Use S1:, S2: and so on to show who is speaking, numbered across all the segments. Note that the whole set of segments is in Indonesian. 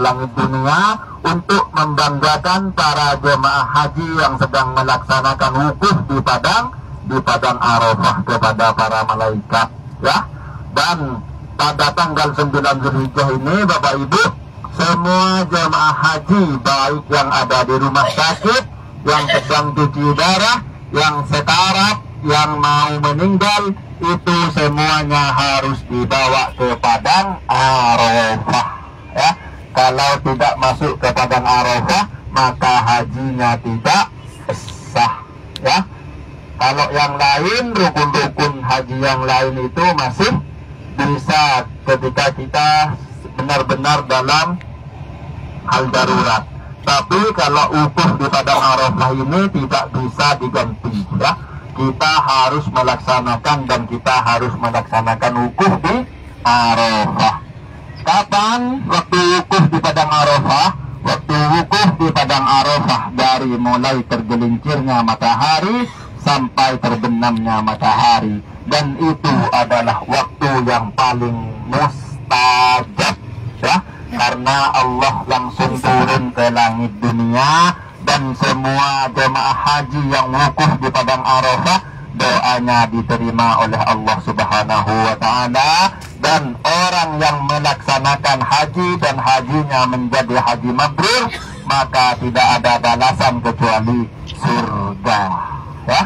S1: langit dunia untuk membanggakan para jemaah haji yang sedang melaksanakan wukuf di padang Arafah kepada para malaikat, ya. Dan pada tanggal 9 Zulhijjah ini Bapak Ibu, semua jemaah haji baik yang ada di rumah sakit, yang sedang cuci darah, yang sekarat, yang mau meninggal, itu semuanya harus dibawa ke padang Arafah, ya. Kalau tidak masuk ke padang Arafah, maka hajinya tidak sah, ya. Kalau yang lain, rukun-rukun haji yang lain itu masih bisa ketika kita benar-benar dalam hal darurat. Tapi kalau wukuf di padang Arafah ini tidak bisa diganti, ya. Kita harus melaksanakan dan kita harus melaksanakan wukuf di Arafah. Kapan waktu wukuf di padang Arafah? Waktu wukuf di padang Arafah dari mulai tergelincirnya matahari sampai terbenamnya matahari, dan itu adalah waktu yang paling mustajab, ya, karena Allah langsung turun ke langit dunia dan semua jemaah haji yang wukuf di padang Arafah doanya diterima oleh Allah Subhanahu wa Ta'ala, dan orang yang melaksanakan haji dan hajinya menjadi haji mabrur, maka tidak ada balasan kecuali surga, ya.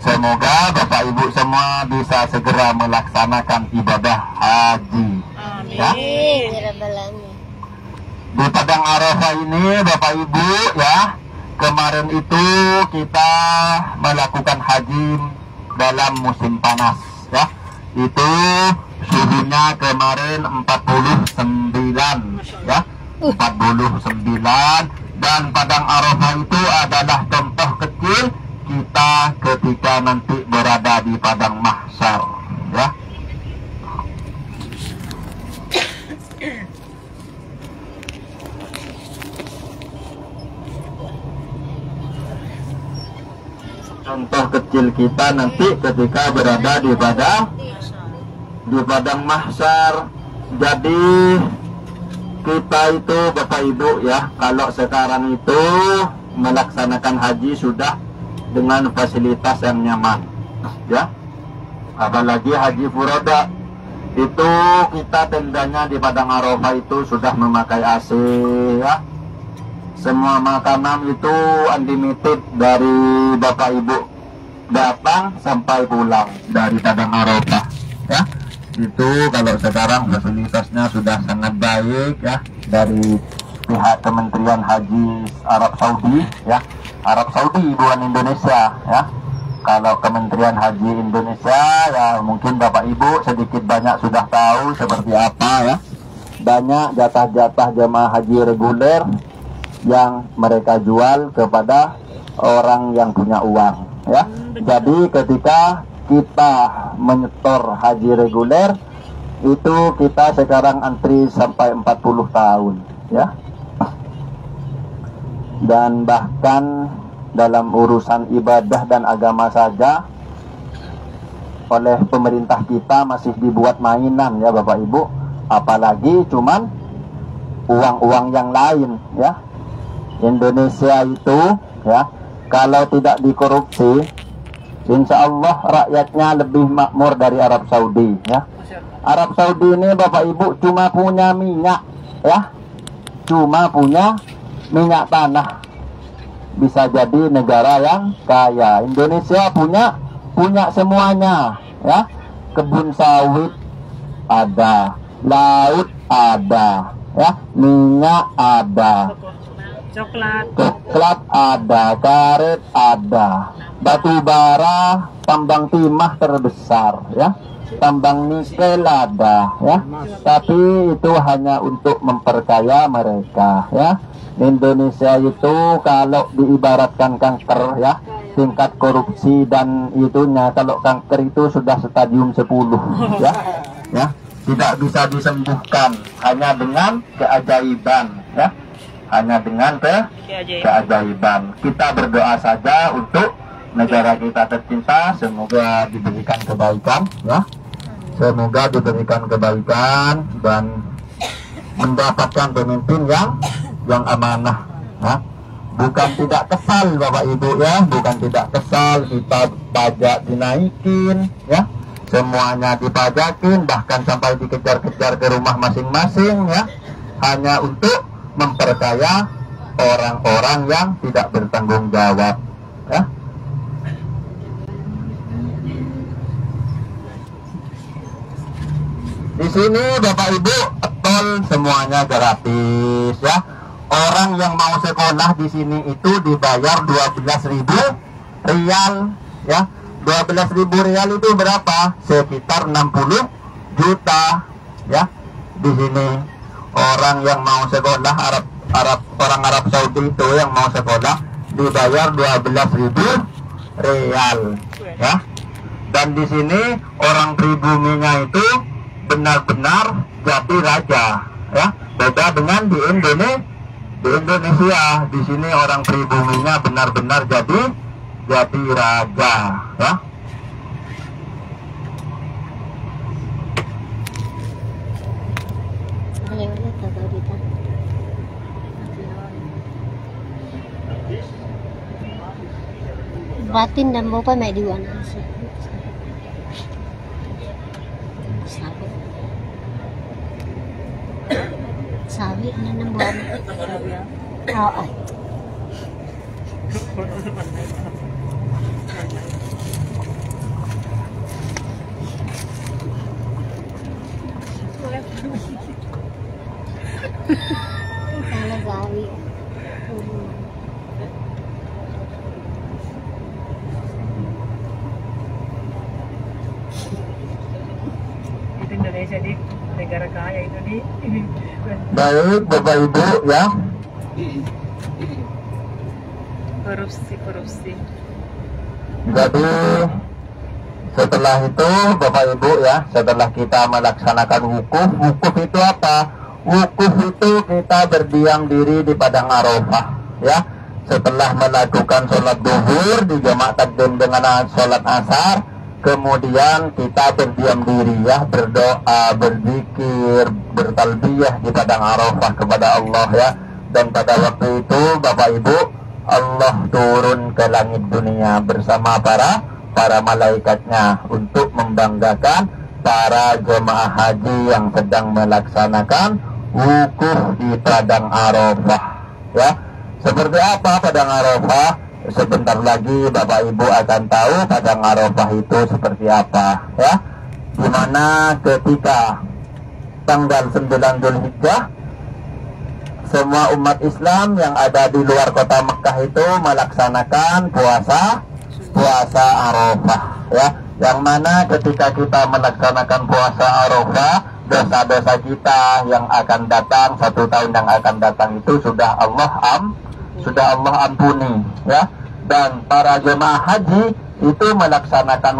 S1: Semoga Bapak Ibu semua bisa segera melaksanakan ibadah haji.
S2: Amin.
S1: Ya. Di padang Arafah ini Bapak Ibu, ya, kemarin itu kita melakukan haji dalam musim panas, ya. Itu suhunya kemarin 49, ya, 49. Dan padang Arafah itu adalah contoh kecil kita ketika nanti berada di padang mahsyar, ya. Contoh kecil kita nanti ketika berada di padang mahsyar. Jadi kita itu Bapak Ibu, ya, kalau sekarang itu melaksanakan haji sudah dengan fasilitas yang nyaman, ya. Apalagi haji furoda itu kita tendanya di padang Arafah itu sudah memakai AC, ya. Semua makanan itu unlimited dari Bapak Ibu datang sampai pulang dari padang Arafah, ya. Itu kalau sekarang fasilitasnya sudah sangat baik, ya, dari pihak Kementerian Haji Arab Saudi, ya. Arab Saudi bukan Indonesia, ya. Kalau Kementerian Haji Indonesia, ya, mungkin Bapak Ibu sedikit banyak sudah tahu seperti apa, ya. Banyak jatah-jatah jemaah haji reguler yang mereka jual kepada orang yang punya uang, ya. Jadi ketika kita menyetor haji reguler itu kita sekarang antri sampai 40 tahun, ya. Dan bahkan dalam urusan ibadah dan agama saja oleh pemerintah kita masih dibuat mainan, ya Bapak Ibu. Apalagi cuman uang-uang yang lain, ya. Indonesia itu, ya, kalau tidak dikorupsi, insya Allah rakyatnya lebih makmur dari Arab Saudi, ya. Arab Saudi ini Bapak Ibu cuma punya minyak, ya, cuma punya minyak tanah, bisa jadi negara yang kaya. Indonesia punya semuanya, ya. Kebun sawit ada, laut ada, ya, minyak ada, coklat ada, karet ada, batu bara, tambang timah terbesar, ya, tambang nikel ada, ya. Tapi itu hanya untuk memperkaya mereka, ya. Indonesia itu kalau diibaratkan kanker, ya, tingkat korupsi dan itunya, kalau kanker itu sudah stadium 10, ya, ya, tidak bisa disembuhkan hanya dengan keajaiban, ya. Hanya dengan keajaiban. Kita berdoa saja untuk negara kita tercinta, semoga diberikan kebaikan, ya. Semoga diberikan kebaikan dan mendapatkan pemimpin yang amanah. Ya. Bukan tidak kesal Bapak Ibu ya, bukan tidak kesal kita pajak dinaikin ya, semuanya dipajakin, bahkan sampai dikejar-kejar ke rumah masing-masing ya, hanya untuk memperkaya orang-orang yang tidak bertanggung jawab ya. Di sini Bapak Ibu tol semuanya gratis ya. Orang yang mau sekolah di sini itu dibayar 12.000 rial ya. 12.000 rial itu berapa? Sekitar 60 juta ya. Di sini orang yang mau sekolah orang Arab Saudi itu yang mau sekolah dibayar 12.000 rial ya. Dan di sini orang pribuminya itu benar-benar jadi raja ya. Beda dengan di Indonesia. Di sini orang pribuminya benar-benar jadi raja ya.
S2: Batin dan bapak may diwan sabi na ng buwan. Oo. Sana gawi.
S3: Itu Indonesia di negara kaya itu di.
S1: Baik Bapak Ibu ya.
S3: Korupsi.
S1: Jadi setelah itu Bapak Ibu ya, setelah kita melaksanakan wukuf itu apa? Wukuf itu kita berdiam diri di padang Arafah ya. Setelah melakukan sholat duhur dijamak takdim dengan sholat asar, kemudian kita berdiam diri ya, berdoa, berzikir, bertalbiyah di padang Arafah kepada Allah ya. Dan pada waktu itu Bapak Ibu, Allah turun ke langit dunia bersama para malaikatnya untuk membanggakan para jemaah haji yang sedang melaksanakan wukuf di padang Arafah ya. Seperti apa padang Arafah? Sebentar lagi Bapak Ibu akan tahu padang Arafah itu seperti apa ya. Dimana ketika tanggal 9 Dzulhijjah, semua umat Islam yang ada di luar kota Mekah itu melaksanakan puasa Arafah ya. Yang mana ketika kita melaksanakan puasa Arafah, dosa-dosa kita yang akan datang 1 tahun yang akan datang itu sudah Allah ampuni ya. Dan para jemaah haji itu melaksanakan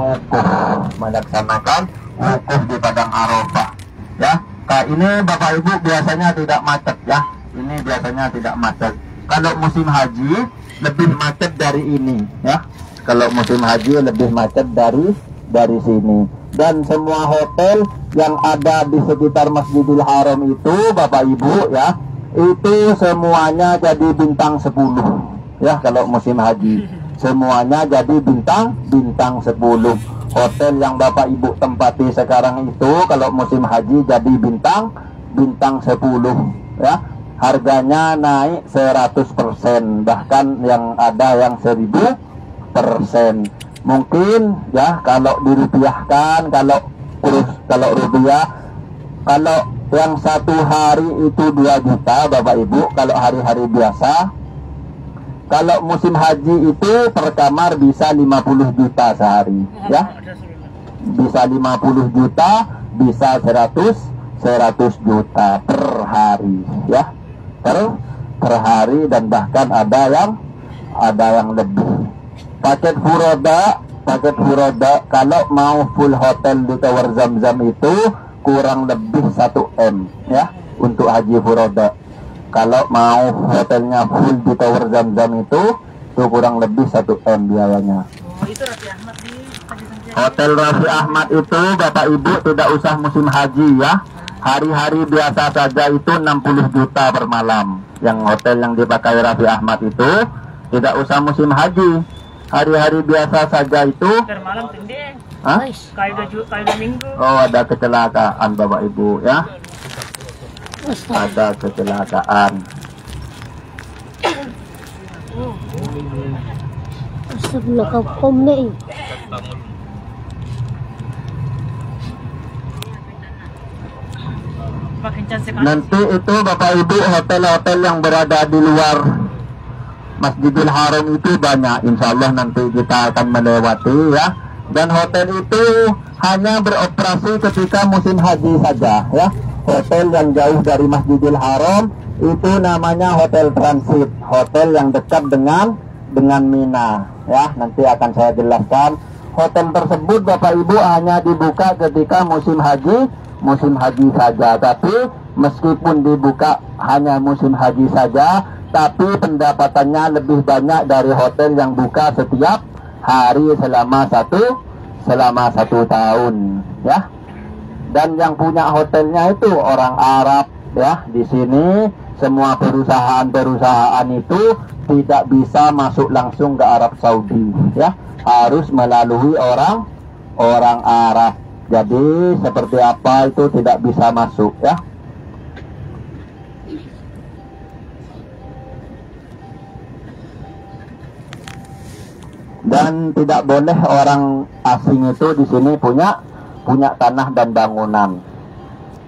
S1: wukuf di padang Arafah ya. Nah, ini Bapak Ibu biasanya tidak macet ya. Ini biasanya tidak macet. Kalau musim haji lebih macet dari ini ya. Kalau musim haji lebih macet dari sini. Dan semua hotel yang ada di sekitar Masjidil Haram itu Bapak Ibu ya, itu semuanya jadi bintang 10 ya. Kalau musim haji semuanya jadi bintang 10. Hotel yang Bapak Ibu tempati sekarang itu kalau musim haji jadi bintang 10 ya. Harganya naik 100%, bahkan yang ada yang 1000%. Mungkin ya kalau dirupiahkan, kalau rupiah, kalau yang 1 hari itu 2 juta Bapak Ibu, kalau hari-hari biasa. Kalau musim haji itu per kamar bisa 50 juta sehari ya. Bisa 50 juta, bisa 100 juta per hari ya. Per hari, dan bahkan ada yang lebih. Paket furoda kalau mau full hotel di Tower Zamzam itu kurang lebih 1 M ya untuk haji furoda. Kalau mau hotelnya full di Tower Zamzam itu kurang lebih 1 M biayanya.
S3: Oh, itu Raffi Ahmad di
S1: Hotel Raffi Ahmad itu Bapak Ibu tidak usah musim haji ya. Hari-hari biasa saja itu 60 juta per malam. Yang hotel yang dipakai Raffi Ahmad itu tidak usah musim haji. Hari-hari biasa saja itu
S3: Per malam tinggi.
S1: Hah?
S3: Kayak udah minggu.
S1: Oh, ada kecelakaan Bapak Ibu ya.
S2: Ustaz.
S1: Ada kecelakaan.
S2: Sebelum kau komik.
S3: Makin cantik.
S1: Nanti itu Bapak Ibu hotel-hotel yang berada di luar Masjidil Haram itu banyak. Insya Allah nanti kita akan melewati ya. Dan hotel itu hanya beroperasi ketika musim haji saja ya. Hotel yang jauh dari Masjidil Haram itu namanya hotel transit. Hotel yang dekat dengan Mina ya. Nanti akan saya jelaskan. Hotel tersebut Bapak Ibu hanya dibuka ketika musim haji saja. Tapi meskipun dibuka hanya musim haji saja, tapi pendapatannya lebih banyak dari hotel yang buka setiap hari selama satu tahun ya. Dan yang punya hotelnya itu orang Arab ya. Di sini semua perusahaan itu tidak bisa masuk langsung ke Arab Saudi ya, harus melalui orang Arab. Jadi seperti apa itu tidak bisa masuk ya. Dan tidak boleh orang asing itu di sini punya tanah dan bangunan.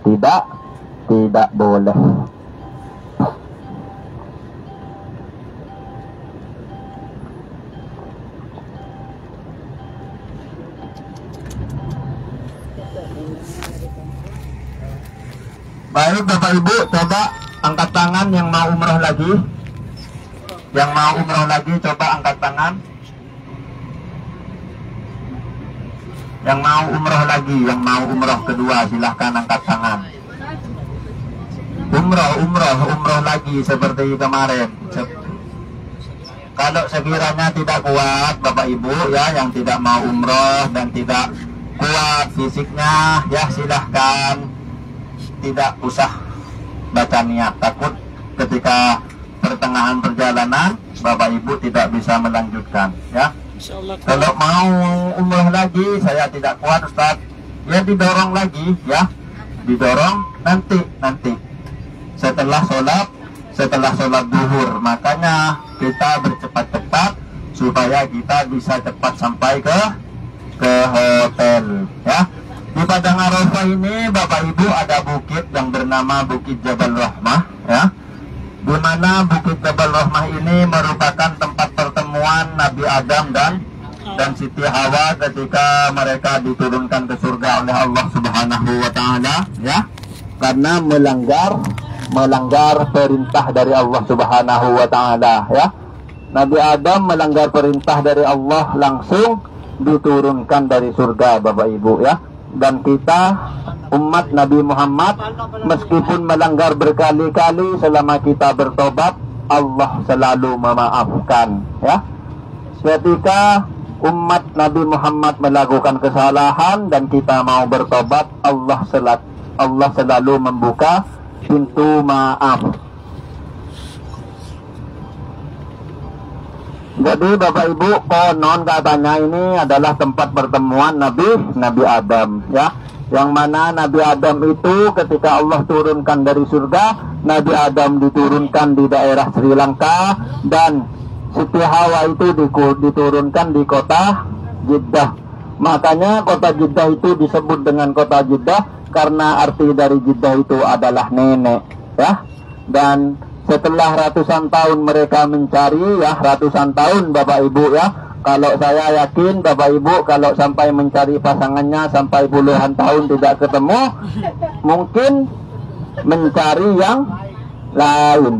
S1: Tidak boleh. Baik Bapak Ibu, coba angkat tangan yang mau umroh lagi. Yang mau umroh lagi coba angkat tangan. Yang mau umroh lagi, yang mau umroh kedua silahkan angkat tangan. Umroh lagi seperti kemarin. Kalau sekiranya tidak kuat Bapak Ibu ya, yang tidak mau umroh dan tidak kuat fisiknya ya, silahkan tidak usah baca niat. Takut ketika pertengahan perjalanan Bapak Ibu tidak bisa melanjutkan ya. Kalau mau umroh lagi, saya tidak kuat Ustaz, ya didorong lagi ya, didorong nanti setelah sholat duhur. Makanya kita bercepat-cepat supaya kita bisa cepat sampai ke hotel ya. Di Padang Arafah ini Bapak Ibu ada bukit yang bernama Bukit Jabal Rahmah ya. Di mana Bukit Jabal Rahmah ini merupakan tempat pertemuan Nabi Adam dan Siti Hawa ketika mereka diturunkan ke surga oleh Allah Subhanahu wa taala ya. Karena melanggar perintah dari Allah Subhanahu wa taala ya. Nabi Adam melanggar perintah dari Allah, langsung diturunkan dari surga Bapak Ibu ya. Dan kita umat Nabi Muhammad meskipun melanggar berkali-kali, selama kita bertobat Allah selalu memaafkan ya. Ketika umat Nabi Muhammad melakukan kesalahan dan kita mau bertobat, Allah selalu membuka pintu maaf. Jadi Bapak Ibu, konon katanya ini adalah tempat pertemuan Nabi Adam ya. Yang mana Nabi Adam itu ketika Allah turunkan dari surga, Nabi Adam diturunkan di daerah Sri Lanka, dan Siti Hawa itu diturunkan di kota Jeddah. Makanya kota Jeddah itu disebut dengan kota Jeddah karena arti dari Jeddah itu adalah nenek ya. Dan setelah ratusan tahun mereka mencari ya, ratusan tahun Bapak Ibu ya. Kalau saya yakin Bapak Ibu kalau sampai mencari pasangannya sampai puluhan tahun tidak ketemu, mungkin mencari yang lain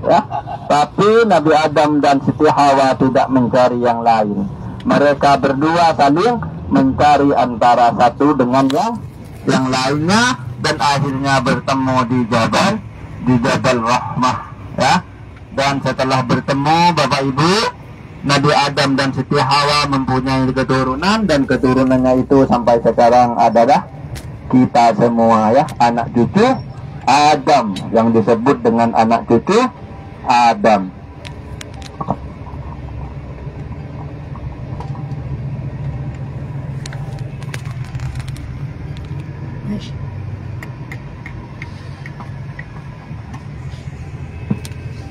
S1: ya. Tapi Nabi Adam dan Siti Hawa tidak mencari yang lain. Mereka berdua saling mencari antara satu dengan yang lainnya, dan akhirnya bertemu di Jabal Rahmah ya. Dan setelah bertemu Bapak Ibu, Nabi Adam dan Siti Hawa mempunyai keturunan, dan keturunannya itu sampai sekarang adalah kita semua ya, anak cucu Adam, yang disebut dengan anak cucu Adam.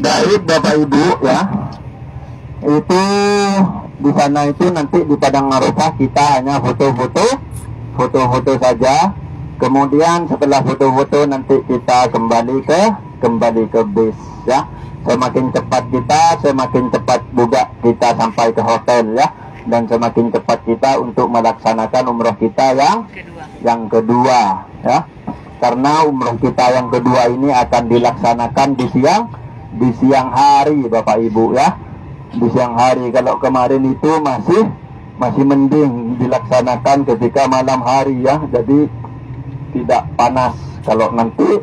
S1: Baik Bapak Ibu ya, itu di sana itu nanti di Padang Arafah kita hanya foto-foto saja. Kemudian setelah foto-foto nanti kita kembali ke bis ya. Semakin cepat kita, semakin cepat juga kita sampai ke hotel ya, dan semakin cepat kita untuk melaksanakan umroh kita yang kedua ya. Karena umroh kita yang kedua ini akan dilaksanakan di siang hari Bapak Ibu ya. Di siang hari. Kalau kemarin itu masih mending dilaksanakan ketika malam hari ya, jadi tidak panas. Kalau nanti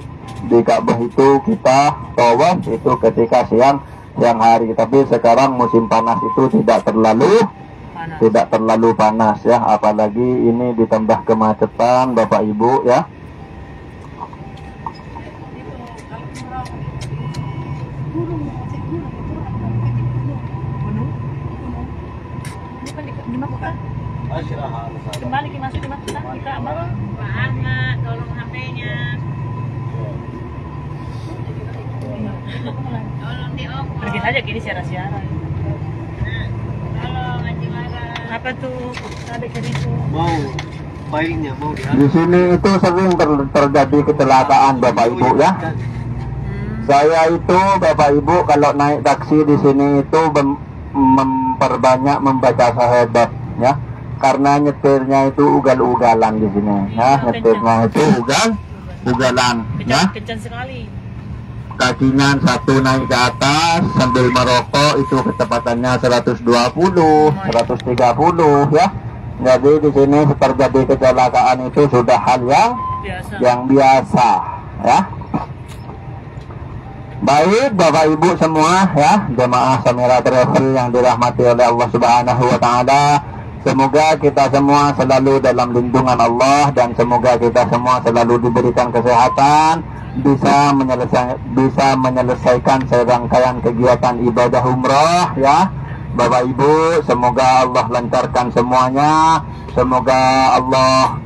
S1: di Ka'bah itu kita tawaf itu ketika siang hari, tapi sekarang musim panas itu tidak terlalu panas ya, apalagi ini ditambah kemacetan Bapak Ibu ya.
S3: Kembali masuk di Makkah kita Muhammad, tolong HP-nya. Tolong dioper. Pergi saja kini siaran-siaran. Tolong Haji Mara. Apa tuh? Ada itu.
S4: Mau bayinya mau
S1: di sini itu sering terjadi kecelakaan Bapak Ibu ya. Saya itu Bapak Ibu kalau naik taksi di sini itu memperbanyak membaca syahadat ya. Karena nyetirnya itu ugal-ugalan di sini ya, nyetirnya itu ugalan ya.
S3: Kencang sekali.
S1: Kakinya satu naik ke atas sambil merokok, itu kecepatannya 120, 130 ya. Jadi di sini terjadi kecelakaan itu sudah hal yang biasa ya. Baik Bapak Ibu semua ya, jemaah Samira Travel yang dirahmati oleh Allah Subhanahu wa taala. Semoga kita semua selalu dalam lindungan Allah, dan semoga kita semua selalu diberikan kesehatan, bisa menyelesaikan serangkaian kegiatan ibadah umroh ya. Bapak Ibu, semoga Allah lancarkan semuanya. Semoga Allah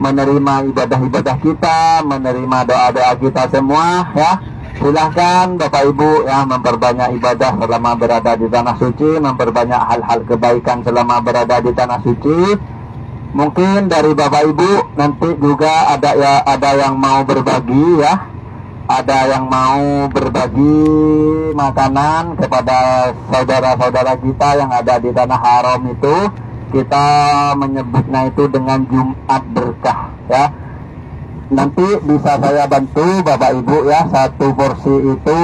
S1: menerima ibadah-ibadah kita, menerima doa-doa kita semua ya. Silahkan Bapak Ibu ya, memperbanyak ibadah selama berada di tanah suci, memperbanyak hal-hal kebaikan selama berada di tanah suci. Mungkin dari Bapak Ibu nanti juga ada yang mau berbagi ya, ada yang mau berbagi makanan kepada saudara-saudara kita yang ada di tanah haram itu. Kita menyebutnya itu dengan Jumat Berkah ya. Nanti bisa saya bantu Bapak Ibu ya, satu porsi itu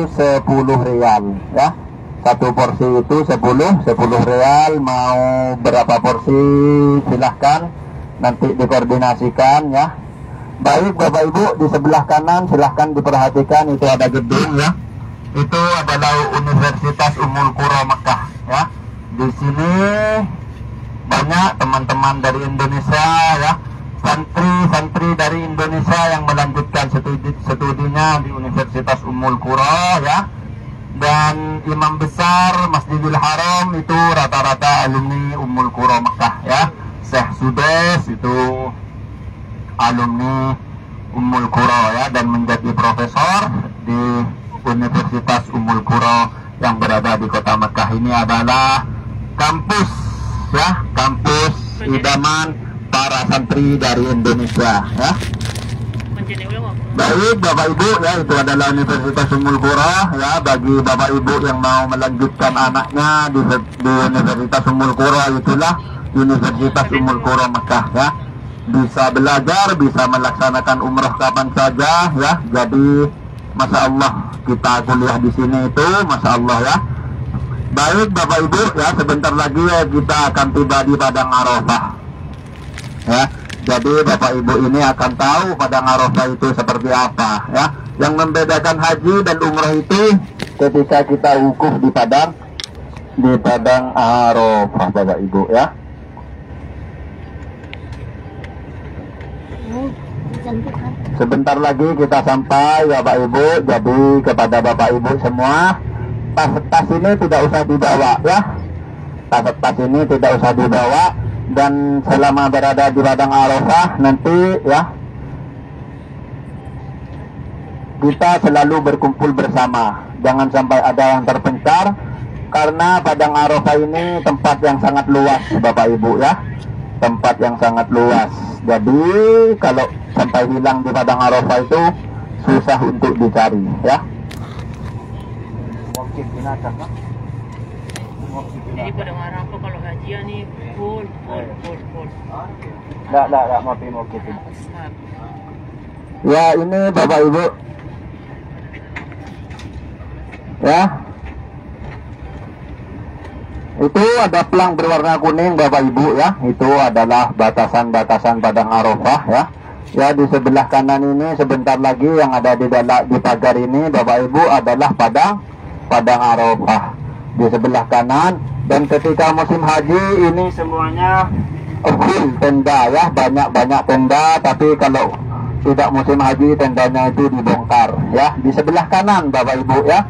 S1: 10 rial ya. Satu porsi itu 10 rial. Mau berapa porsi silahkan nanti dikoordinasikan ya. Baik Bapak Ibu, di sebelah kanan silahkan diperhatikan, itu ada gedung ya. Itu adalah Universitas Ummul Qura Mekah ya. Di sini banyak teman-teman dari Indonesia ya, santri dari Indonesia yang melanjutkan studinya di Universitas Ummul Qura ya. Dan imam besar Masjidil Haram itu rata-rata alumni Ummul Qura Mekah ya. Syekh Sudes itu alumni Ummul Qura ya, dan menjadi profesor di Universitas Ummul Qura yang berada di kota Mekah. Ini adalah kampus ya, kampus idaman para santri dari Indonesia ya. Baik Bapak Ibu ya, itu adalah Universitas Ummul Qura ya. Bagi Bapak Ibu yang mau melanjutkan anaknya di Universitas Ummul Qura, itulah Universitas Ummul Qura Mekah ya. Bisa belajar, bisa melaksanakan umroh kapan saja ya. Jadi Masya Allah kita kuliah di sini itu Masya Allah ya. Baik Bapak Ibu ya, sebentar lagi ya kita akan tiba di Padang Arafah ya. Jadi Bapak Ibu ini akan tahu Padang Arafah itu seperti apa ya. Yang membedakan haji dan umrah itu ketika kita wukuf di Padang Arafah Bapak Ibu ya. Sebentar lagi kita sampai Bapak Ibu. Jadi kepada Bapak Ibu semua, tas ini tidak usah dibawa ya. Tas ini tidak usah dibawa. Dan selama berada di Padang Arafah nanti ya, kita selalu berkumpul bersama. Jangan sampai ada yang terpencar, karena Padang Arafah ini tempat yang sangat luas Bapak Ibu ya. Tempat yang sangat luas. Jadi kalau sampai hilang di Padang Arafah itu susah untuk dicari ya.
S3: Jadi pada Arafah kalau hajian nih full.
S1: Enggak mau gitu. Ya, ini Bapak Ibu. Ya. Itu ada pelang berwarna kuning Bapak Ibu ya. Itu adalah batasan-batasan Padang Arafah ya. Ya, di sebelah kanan ini sebentar lagi yang ada di pagar ini Bapak Ibu adalah Padang Arafah. Di sebelah kanan. Dan ketika musim haji ini semuanya full tenda ya, banyak tenda. Tapi kalau tidak musim haji tendanya itu dibongkar ya. Di sebelah kanan Bapak Ibu ya,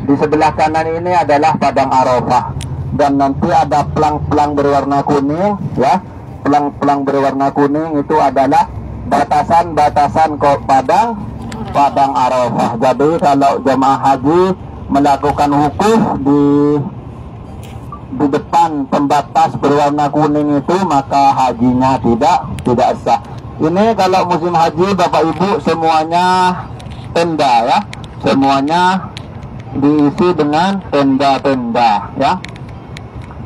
S1: di sebelah kanan ini adalah Padang Arafah. Dan nanti ada pelang-pelang berwarna kuning ya. Pelang-pelang berwarna kuning itu adalah batasan-batasan kok Padang Arafah. Jadi kalau jemaah haji melakukan wukuf di depan pembatas berwarna kuning itu, maka hajinya tidak sah. Ini kalau musim haji Bapak Ibu semuanya tenda ya, semuanya diisi dengan tenda-tenda ya.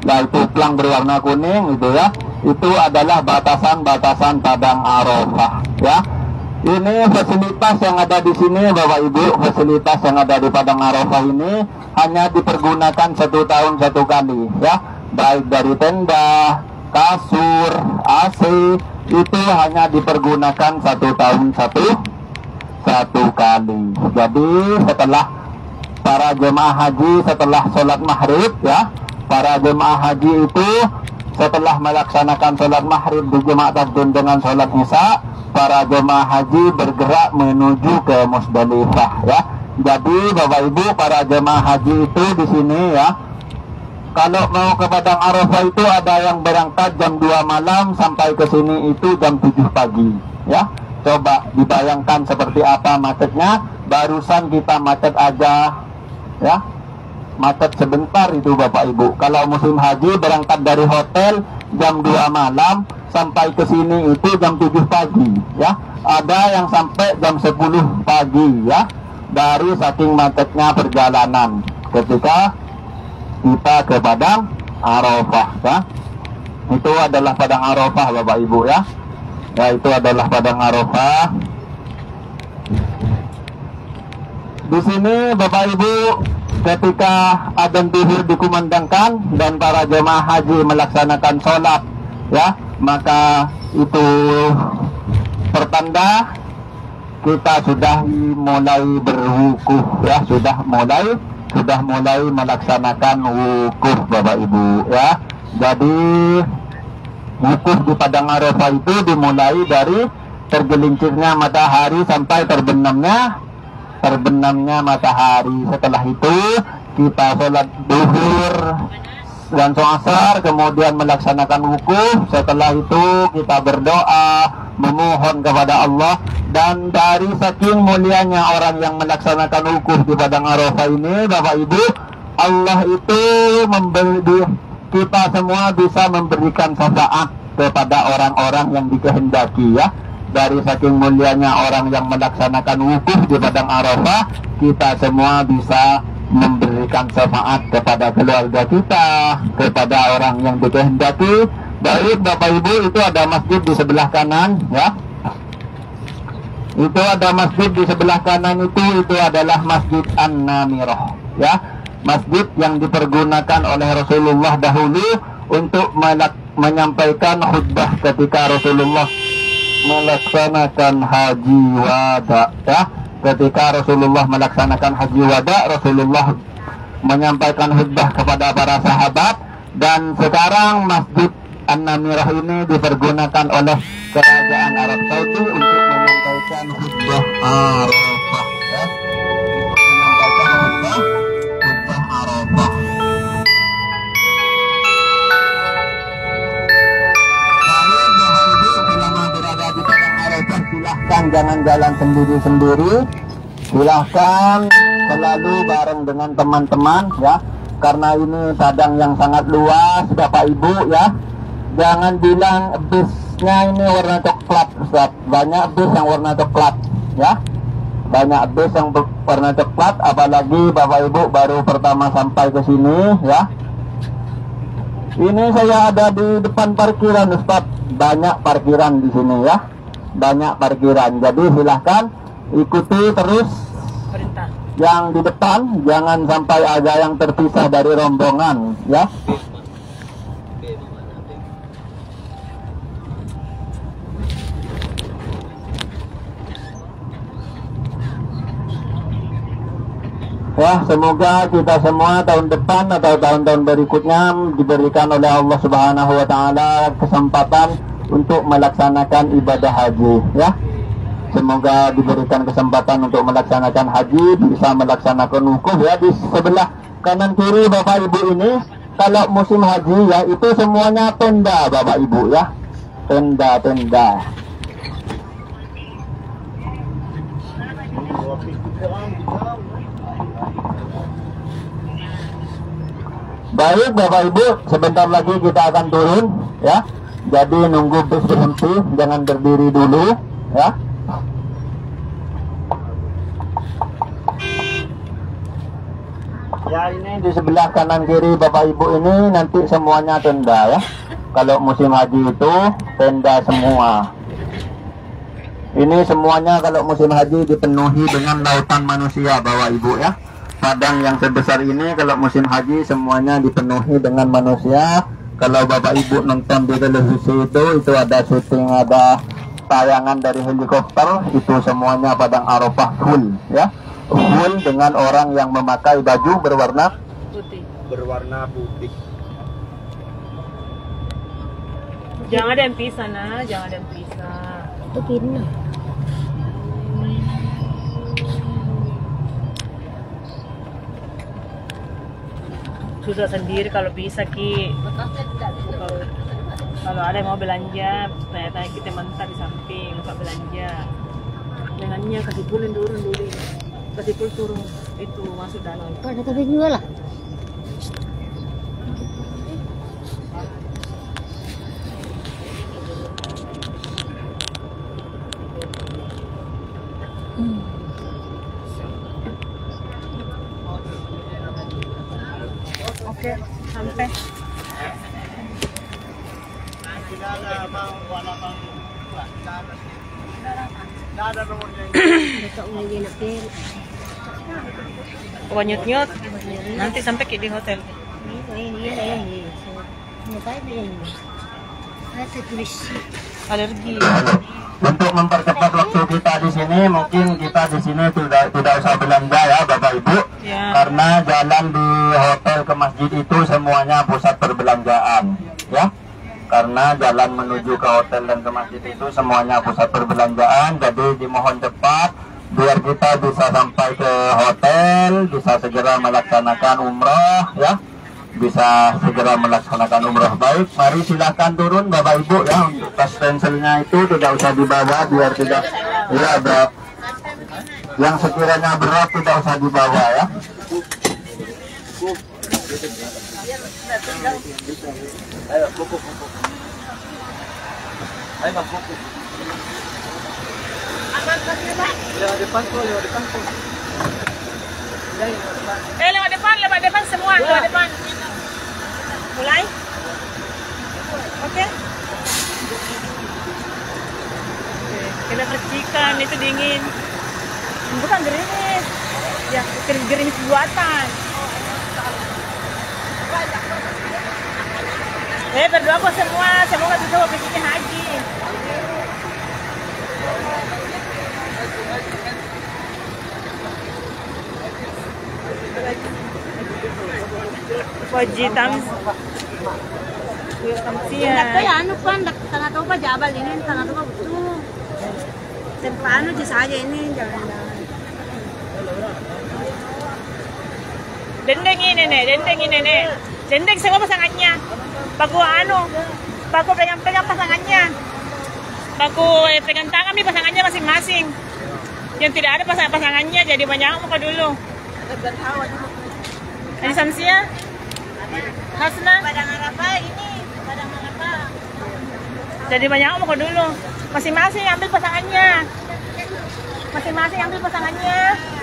S1: Nah, itu pelang berwarna kuning itu ya, itu adalah batasan-batasan Padang Arafah ya. Ini fasilitas yang ada di sini Bapak Ibu, fasilitas yang ada di Padang Arafah ini hanya dipergunakan 1 tahun 1 kali ya. Baik dari tenda, kasur, AC, itu hanya dipergunakan 1 tahun 1 kali. Jadi setelah para jemaah haji setelah sholat maghrib ya, para jemaah haji itu setelah melaksanakan sholat maghrib dijemaatkan dengan sholat isya, para jemaah haji bergerak menuju ke Musdalifah ya. Jadi Bapak Ibu, para jemaah haji itu di sini ya, kalau mau ke Padang Arafah itu ada yang berangkat jam 2 malam sampai ke sini itu jam 7 pagi ya. Coba dibayangkan seperti apa macetnya. Barusan kita macet aja ya, macet sebentar itu Bapak Ibu. Kalau musim haji berangkat dari hotel jam 2 malam sampai ke sini itu jam 7 pagi ya. Ada yang sampai jam 10 pagi ya, dari saking macetnya perjalanan ketika kita ke Padang Arafah ya. Itu adalah Padang Arafah Bapak Ibu ya. Ya, itu adalah Padang Arafah. Di sini Bapak Ibu, ketika adzan zuhur dikumandangkan dan para jemaah haji melaksanakan sholat ya, maka itu pertanda kita sudah mulai berwukuf ya, sudah mulai melaksanakan wukuf Bapak Ibu ya. Jadi wukuf di Padang Arafah itu dimulai dari tergelincirnya matahari sampai terbenamnya matahari. Setelah itu kita sholat zuhur dan asar, kemudian melaksanakan wukuf. Setelah itu kita berdoa memohon kepada Allah. Dan dari saking mulianya orang yang melaksanakan wukuf di Padang Arafah ini Bapak Ibu, Allah itu memberi kita semua bisa memberikan syafaat kepada orang-orang yang dikehendaki ya. Dari saking mulianya orang yang melaksanakan wukuf di Padang Arafah, kita semua bisa memberikan syafaat kepada keluarga kita, kepada orang yang dikehendaki. Baik Bapak Ibu, itu ada masjid di sebelah kanan ya. Itu ada masjid di sebelah kanan itu adalah Masjid An-Namirah ya. Masjid yang dipergunakan oleh Rasulullah dahulu untuk menyampaikan khutbah ketika Rasulullah melaksanakan haji wada ya. Ketika Rasulullah melaksanakan haji wada, Rasulullah menyampaikan khutbah kepada para sahabat. Dan sekarang Masjid An-Namirah ini dipergunakan oleh Kerajaan Arab Saudi untuk menyampaikan menyampaikan khutbah Arafah ya. Menyampaikan khutbah Arafah. Selama berada di padang Arafah, silahkan jangan jalan sendiri-sendiri, silahkan selalu bareng dengan teman-teman ya, karena ini padang yang sangat luas Bapak Ibu ya. Jangan bilang busnya ini warna coklat Ustaz, banyak bus yang warna coklat ya, banyak bus yang warna coklat, apalagi Bapak Ibu baru pertama sampai ke sini ya. Ini saya ada di depan parkiran Ustaz, banyak parkiran di sini ya, banyak parkiran. Jadi silahkan ikuti terus
S3: Perintah.
S1: yang di depan, jangan sampai ada yang terpisah dari rombongan ya. Ya, semoga kita semua tahun depan atau tahun-tahun berikutnya diberikan oleh Allah Subhanahu wa taala kesempatan untuk melaksanakan ibadah haji ya. Semoga diberikan kesempatan untuk melaksanakan haji, bisa melaksanakan wukuf ya. Di sebelah kanan kiri Bapak Ibu ini kalau musim haji ya, itu semuanya tenda Bapak Ibu ya. Tenda-tenda. Baik Bapak Ibu, sebentar lagi kita akan turun ya. Jadi nunggu bus berhenti, jangan berdiri dulu ya. Ya, ini di sebelah kanan kiri Bapak Ibu ini nanti semuanya tenda ya. Kalau musim haji itu tenda semua. Ini semuanya kalau musim haji dipenuhi dengan lautan manusia Bapak Ibu ya. Padang yang sebesar ini kalau musim haji semuanya dipenuhi dengan manusia. Kalau Bapak Ibu nonton di televisi itu ada syuting, ada tayangan dari helikopter, itu semuanya padang Arafah full ya. Full dengan orang yang memakai baju berwarna
S3: Putih.
S4: putih.
S3: Jangan ada yang pisah nah, jangan ada yang pisah.
S2: Itu kina.
S3: Susah sendiri kalau bisa Ki. Kalau ada yang mau belanja, tanya-tanya kita mentar di samping, buka belanja. Dengannya kasih pulin turun dulu. Kasih pul turun itu masuk danau.
S2: Pada tapi juga lah.
S3: Oke, sampai. Nyut-nyut. Nanti sampai di hotel. Alergi.
S1: Untuk mempercepat waktu kita di sini, mungkin kita di sini tidak usah belanja ya Bapak Ibu,
S3: Ya.
S1: karena jalan di hotel ke masjid itu semuanya pusat perbelanjaan, ya. Karena jalan menuju ke hotel dan ke masjid itu semuanya pusat perbelanjaan, jadi dimohon cepat biar kita bisa sampai ke hotel, bisa segera melaksanakan umroh, ya. Bisa segera melaksanakan umroh. Baik, mari silahkan turun Bapak Ibu ya. Untuk tas pensilnya itu tidak usah dibawa biar tidak ya berat. Yang sekiranya berat tidak usah dibawa ya.
S4: Ayo, kuku. Ayo, Bang, kuku. Lewat depan kok.
S3: Lewat depan semua, lewat depan. Mulai. Oke. Kita percikan, itu dingin. Bukan gerimis. Ya, gerimis buatan. Berdoa kok semua, semoga bisa bikin haji. Wajib
S2: Ya, ano pa, tanah to pa, jabal ini, tanah to pa,
S5: Tempaan aja saja ini jangan-jangan.
S3: Dendeng ini nek. Dendeng sama pasangannya. Baku pegang pasangannya. Baku pegang tangan nih pasangannya masing-masing. Yang tidak ada pasangannya jadi banyak muka dulu. Ini Samsia. Hasna.
S5: Padang Arapa ini, Padang Arapa.
S3: Jadi banyak muka dulu. Masing-masing ambil pasangannya.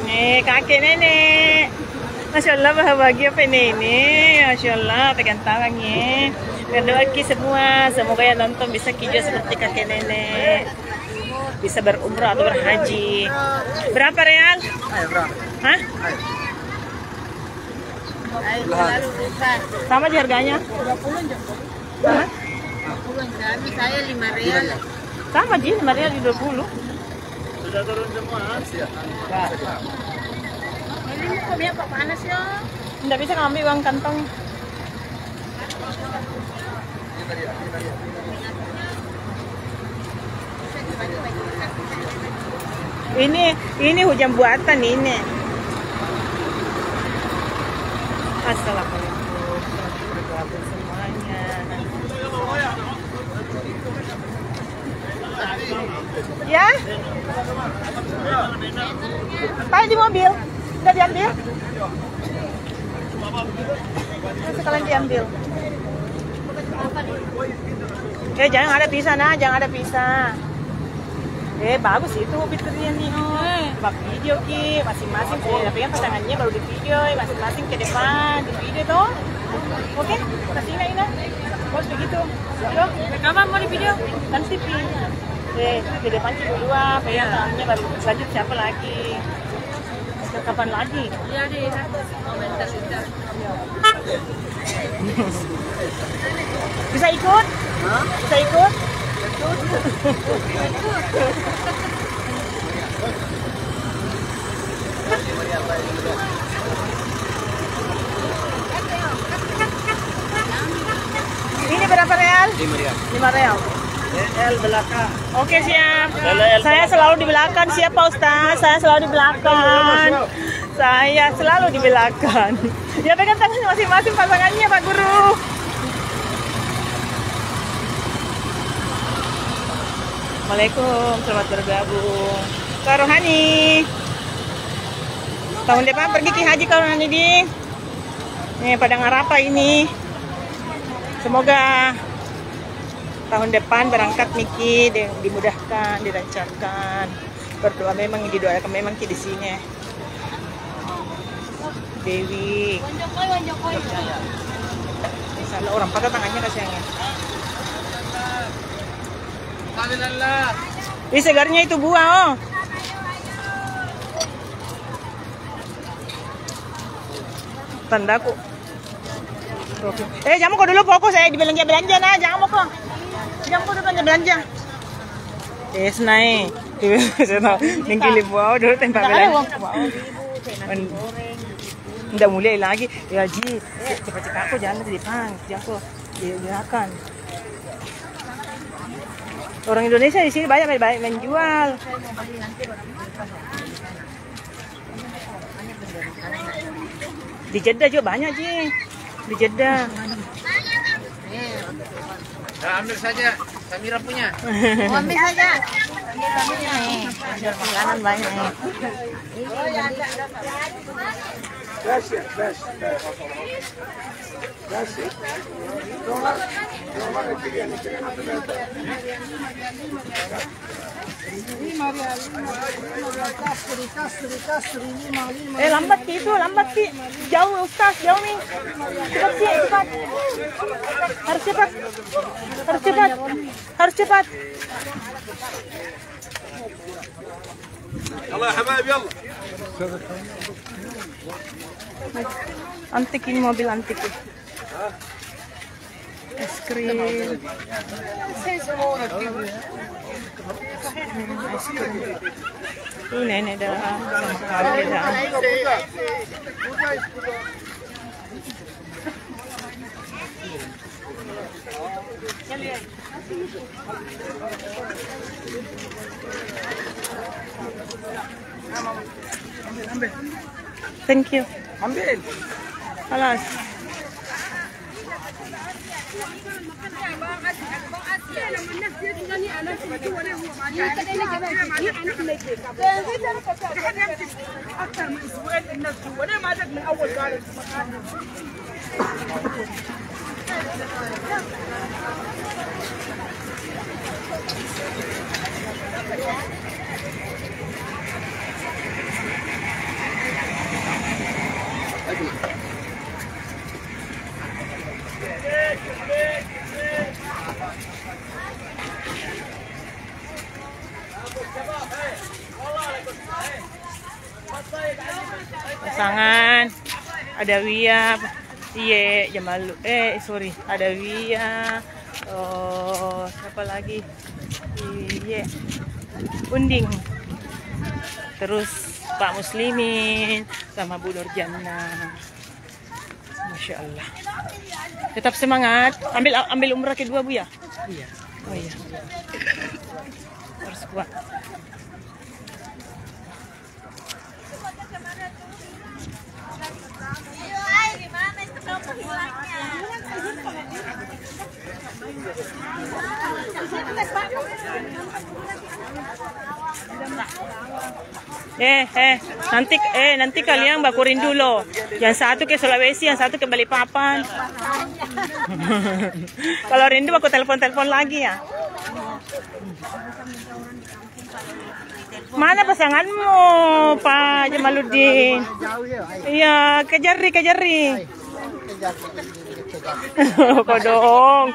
S3: Nih kakek nenek. Masya Allah bahagia apa ini. Masya Allah pegang tangannya. Berdoa semua. Semoga yang nonton bisa hijau seperti kakek nenek. Bisa berumrah atau berhaji. Berapa real? Hah? Sama aja harganya?
S5: 20
S3: Hah?
S5: Kami saya 5 real.
S3: Sama aja 5 real di 20.
S4: Sudah turun semua.
S5: Ini kok biar kok panas ya?
S3: Nggak bisa ngambil uang kantong. Ini hujan buatan ini. Assalamualaikum warahmatullahi semuanya. Ya? Tahu di mobil? Udah diambil? Sekalian diambil. Jangan ada pisah nah, jangan ada pisah. Bagus itu fiturnya nih. Bak video ki, masing-masing tapi kan pasangannya baru di video, masing-masing ke depan di video tuh. Oke, kasih Ina. Bos begitu. Yuk, kapan mau di video? Kan TV. Di depan sih dua, pengen tangannya baru lanjut siapa lagi? Kapan lagi?
S5: Iya deh, komentar sudah.
S3: Bisa ikut? Bisa ikut? Ini berapa real?
S4: 5 real.
S3: 5 real.
S4: L belakang.
S3: Oke siap. Saya selalu di belakang. Siap Pak Ustaz. Saya selalu di belakang. Saya selalu di belakang. Ya pegang tangan masing-masing pasangannya Pak Guru. Assalamualaikum, selamat bergabung. Kak Rohani. Tahun depan pergi ke haji Kak Rohani di. Nih Padang Arapa ini. Semoga tahun depan berangkat Miki dimudahkan, dilancarkan. Berdoa memang didoakan memang di sini. Dewi. Misalnya orang pakai tangannya kasihannya. Ini segarnya itu buah Tandaku. Jangan mau dulu fokus saya di belanja nah, jangan mau kok. Jangan mau dulu belanja. Naik. Ningkili buah dulu tempat belanja. Nggak mulai lagi. Ya Ji, cepat-cepat aku jangan di depan, jangan diakan. Orang Indonesia di sini banyak menjual. Di Jeddah juga banyak Ji. Di Jeddah.
S4: Ambil saja, Samira punya.
S5: Ambil saja. Makanan banyak.
S3: Lambat Ki. Jauh Ustaz, jauh nih. Cepat Ki, cepat. Harus cepat.
S4: Yalla habab yalla.
S3: Antik ini mobil antik. Es krim. Tuh nenek dah. Kakek dah. Thank you.
S4: Ambil.
S3: Alas. Pasangan ada Wia, Iye, Jamalu, sorry, ada Wia, siapa lagi? Iye, Unding, terus Pak Muslimin sama Bu Nurjana. Masya Allah. Tetap semangat. Ambil umrah kedua Bu ya? Iya. Oh iya. Harus kuat. Nanti kalian bakurin dulu. Yang satu ke Sulawesi, yang satu ke Balikpapan. Kalau rindu aku telepon lagi ya. Mana pasanganmu, Pak Jamaluddin? Iya, kejari. Kodong.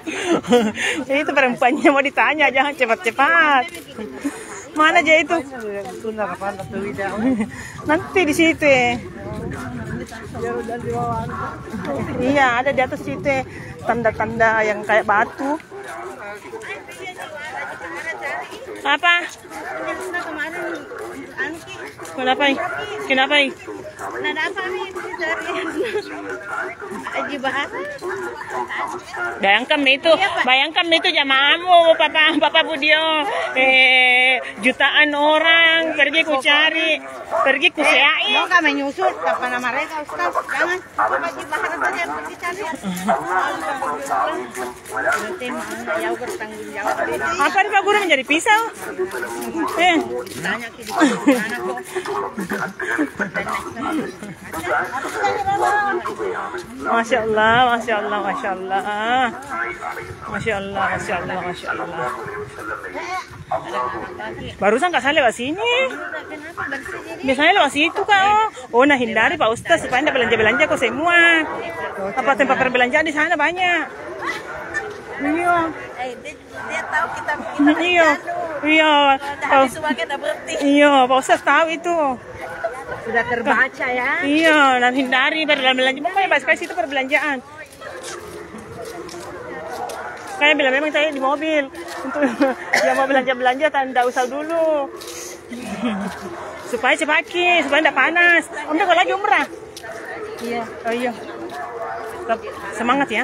S3: Itu perempuannya mau ditanya, jangan cepat-cepat. Mana aja itu? Nanti di situ. Iya, ada di atas situ tanda-tanda yang kayak batu. Apa? Kenapa?
S5: Nada apa nih dari Haji Bahasa?
S3: Bayangkan itu jamaahmu, Papa Budio, jutaan orang pergi ku cari.
S5: Mau kami nyusul apa nama mereka Ustaz? Jangan Haji Bahasa saja yang pergi cari. Nanti mana yang bertanggung jawab.
S3: Apa nih Pak Guru menjadi pisau?
S5: Tanya ke di mana kok.
S3: Masya Allah. Barusan nggak salah lewat sini. Biasanya lewat situ Kak. Oh, nah hindari Pak Ustaz supaya tidak belanja kok semua. Apa tempat perbelanjaan di sana banyak. Iya.
S5: Dia tahu kita
S3: Iya.
S5: Habis sebagai udah berhenti.
S3: Iya, Pak Ustaz tahu itu.
S5: Sudah terbaca ya.
S3: Iya, dan hindari berbelanja. Pokoknya bahas itu perbelanjaan. Kayak bilang memang saya di mobil untuk yang mau belanja tidak usah dulu. Supaya cepat supaya tidak panas. Om kalau lagi umrah.
S5: Iya.
S3: Oh iya. Semangat ya.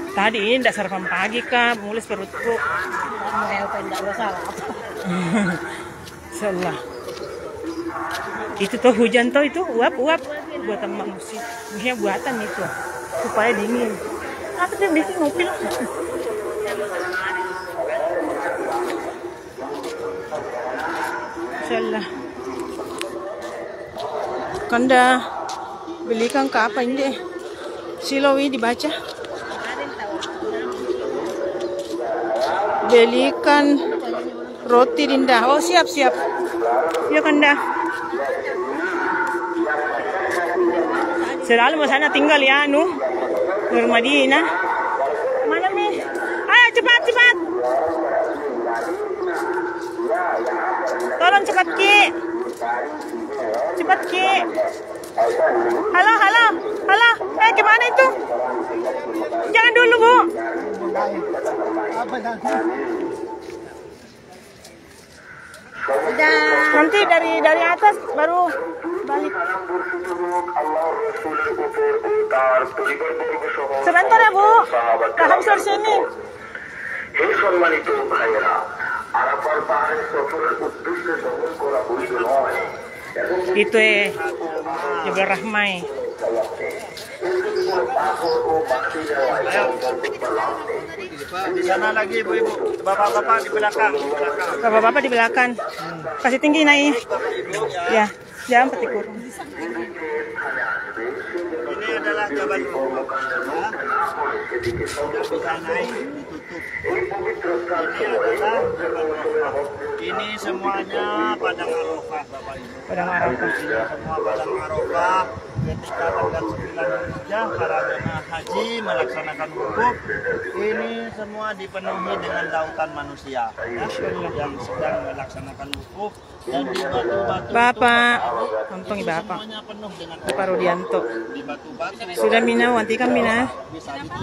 S3: Tadi ini tidak sarapan pagi Kak, mulus perutku.
S5: Tidak salah.
S3: Insyaallah. Itu tuh hujan tuh itu uap buatan manusia. Maksudnya buatan itu supaya dingin. Apa tuh bikin ngopi? Insyaallah. Kanda belikan ke apa ini deh? Silawi dibaca. Belikan roti Dinda. Oh siap. Ya Kanda. Selalu mau sana tinggal ya Nur Madinah. Mana nih? Ayo cepat. Tolong cepat Ki. Halo. Gimana itu? Jangan dulu Bu. Nanti dari atas baru balik. Sebentar ya Bu. Kaham sur sini.
S6: হে সম্মানিত ভাইয়েরা,
S3: Itu Jabal Rahmah.
S4: Di sana lagi ibu-ibu, bapak-bapak di belakang.
S3: Bapak-bapak di belakang. Kasih tinggi naik. Ya, jangan peti kurung.
S4: Ini adalah Jabal Rahmah. Tidak bisa naik, ditutup. Ini adalah Jabal Rahmah. Ini semuanya padang Arafah, Bapak Ibu.
S3: Padang Arafah.
S4: Ini semua padang Arafah. Ketika tanggal 9 Dzulhijjah para jemaah haji melaksanakan wukuf, ini semua dipenuhi dengan lautan manusia ya, yang sedang melaksanakan wukuf, dan di batu-batu
S3: Bapak, untung Bapak.
S4: semuanya penuh dengan
S3: Bapak Rudianto.
S4: di batu-batu
S3: Sudah Mina, wanti kan Mina.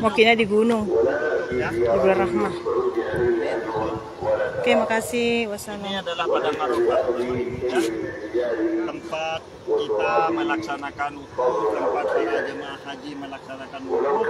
S3: Mau kina di gunung. Jabal Rahmah. Oke, makasih.
S4: ini
S3: Wassalam.
S4: adalah padang Arafah ya. Tempat kita melaksanakan wukuf, tempat para jemaah haji melaksanakan wukuf.